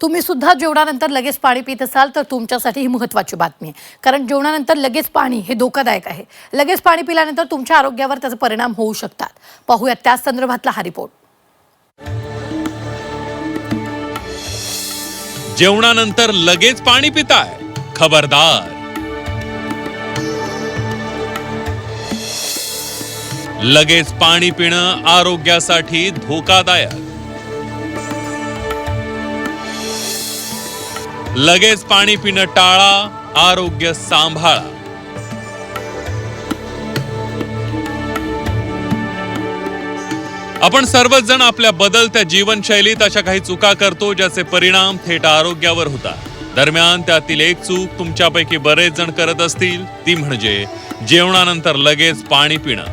तुम्ही सुद्धा जेवणानंतर लगेच पाणी पित असाल तर तुमच्यासाठी ही महत्त्वाची बातमी आहे, कारण जेवणानंतर लगेच पाणी हे धोकादायक आहे. लगेच पाणी पिल्यानंतर तुमच्या आरोग्यावर त्याचे परिणाम होऊ शकतात. पाहूया त्याच संदर्भातला हा रिपोर्ट. जेवणानंतर लगेच पाणी पिताय, खबरदार. लगेच पाणी पिणं आरोग्यासाठी धोकादायक. लगेच पाणी पिणं टाळा, आरोग्य सांभाळा. आपण सर्वच जण आपल्या बदलत्या जीवनशैलीत अशा काही चुका करतो ज्याचे परिणाम थेट आरोग्यावर होतात. दरम्यान त्यातील एक चूक तुमच्यापैकी बरेच जण करत असतील, ती म्हणजे जेवणानंतर लगेच पाणी पिणं.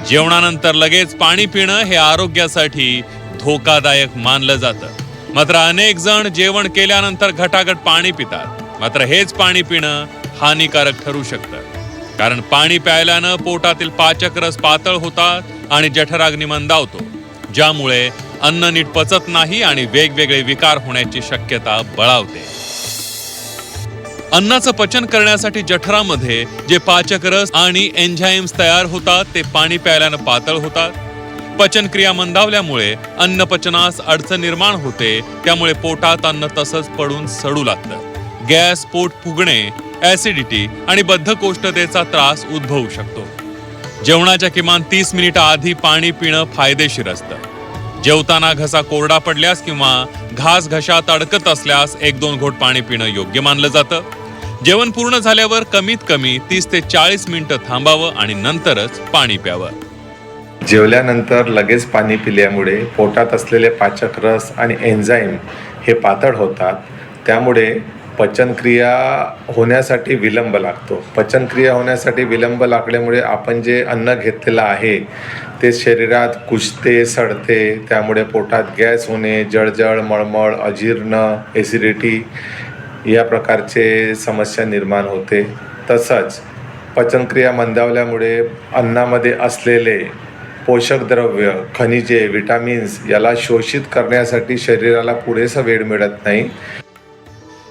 जेवणानंतर लगेच पाणी पिणं हे आरोग्यासाठी धोकादायक मानलं जातं. मात्र अनेक जण जेवण केल्यानंतर घटाघट पाणी पितात. मात्र हेच पाणी पिणं हानिकारक ठरू शकतं, कारण पाणी प्यायल्यानं पोटातील पाचक रस पातळ होतात आणि जठराग्नी मंदावतो, ज्यामुळे अन्न नीट पचत नाही आणि वेगवेगळे विकार होण्याची शक्यता बळावते. अन्नाचं पचन करण्यासाठी जठरामध्ये जे पाचक रस आणि एन्झाईम्स तयार होतात ते पाणी प्यायल्यानं पातळ होतात. पचनक्रिया मंदावल्यामुळे अन्न पचनास अडचण निर्माण होते, त्यामुळे पोटात अन्न तसंच पडून सडू लागतं. गॅस, पोट फुगणे, ऍसिडिटी आणि बद्धकोष्ठतेचा त्रास उद्भवू शकतो. जेवणाच्या किमान 30 मिनिटं आधी पाणी पिणं फायदेशीर असतं. जेवताना घसा कोरडा पडल्यास किंवा घास घशात अडकत असल्यास 1-2 घोट पाणी पिणं योग्य मानलं जातं. जेवण पूर्ण झाल्यावर कमीत कमी 30 ते 40 मिनिटं थांबावं आणि नंतरच पाणी प्यावं. जेवल्यानंतर लगेच पाणी पिल्यामुळे पोटात असलेले पाचक रस आणि एन्झाईम हे पातळ होतात. त्यामुळे पचनक्रिया होण्यासाठी विलंब लागतो. पचनक्रिया होण्यासाठी विलंब लागल्यामुळे आपण जे अन्न घेतलेलं आहे ते शरीरात कुजते, सडते. त्यामुळे पोटात गॅस होणे, जळजळ, मळमळ, अजीर्ण, ॲसिडिटी या प्रकारचे समस्या निर्माण होते. तसंच पचनक्रिया मंदावल्यामुळे अन्नामध्ये असलेले पोषक द्रव्य, खनिजे, विटामिन्स याला शोषित करण्यासाठी शरीराला पुरेसा वेळ मिळत नाही.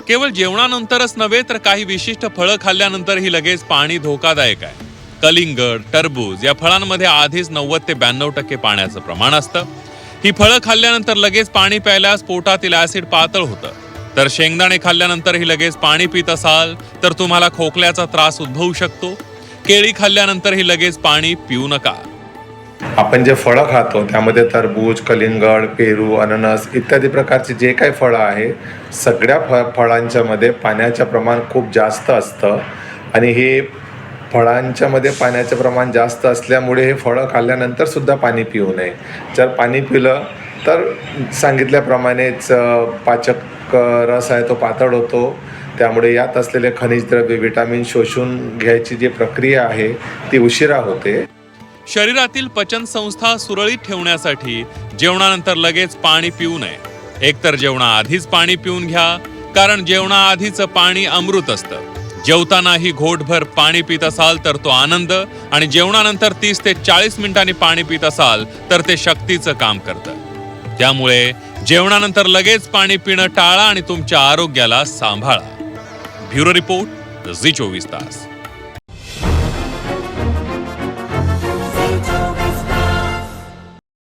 केवळ जेवणानंतरच नव्हे तर काही विशिष्ट फळं खाल्ल्यानंतरही लगेच पाणी धोकादायक आहे. कलिंगड, टरबूज या फळांमध्ये आधीच 90 ते 92% पाण्याचं प्रमाण असतं. ही फळं खाल्ल्यानंतर लगेच पाणी प्यायल्यास पोटातील ऍसिड पातळ होतं. तर शेंगदाणे खाल्ल्यानंतरही लगेच पाणी पित असाल तर तुम्हाला खोकल्याचा त्रास उद्भवू शकतो. केळी खाल्ल्यानंतरही लगेच पाणी पिऊ नका. आपण जे फळं खातो त्यामध्ये तरबूज, कलिंगड, पेरू, अननस इत्यादी प्रकारचे जे काही फळं आहे, सगळ्या फळांच्या मध्ये पाण्याचं प्रमाण खूप जास्त असतं. आणि हे फळांच्यामध्ये पाण्याचं प्रमाण जास्त असल्यामुळे हे फळं खाल्ल्यानंतर सुद्धा पाणी पिऊ नये. जर पाणी पिलं तर सांगितल्याप्रमाणेच पाचक रस आहे तो पातळ होतो. त्यामुळे यात असलेले खनिज द्रव्य, विटामिन शोषून घ्यायची जी प्रक्रिया आहे ती उशिरा होते. शरीरातील पचन संस्था सुरळीत ठेवण्यासाठी जेवणानंतर लगेच पाणी पिऊ नये. एकतर जेवणाआधीच पाणी पिऊन घ्या, कारण जेवणाआधीचं पाणी अमृत असतं. जेवतानाही घोटभर पाणी पित असाल तर तो आनंद, आणि जेवणानंतर 30 ते 40 मिनिटांनी पाणी पित असाल तर ते शक्तीचं काम करतं. त्यामुळे जेवणानंतर लगेच पाणी पिणं टाळा आणि तुमच्या आरोग्याला सांभाळा. ब्युरो रिपोर्ट, झी 24 तास.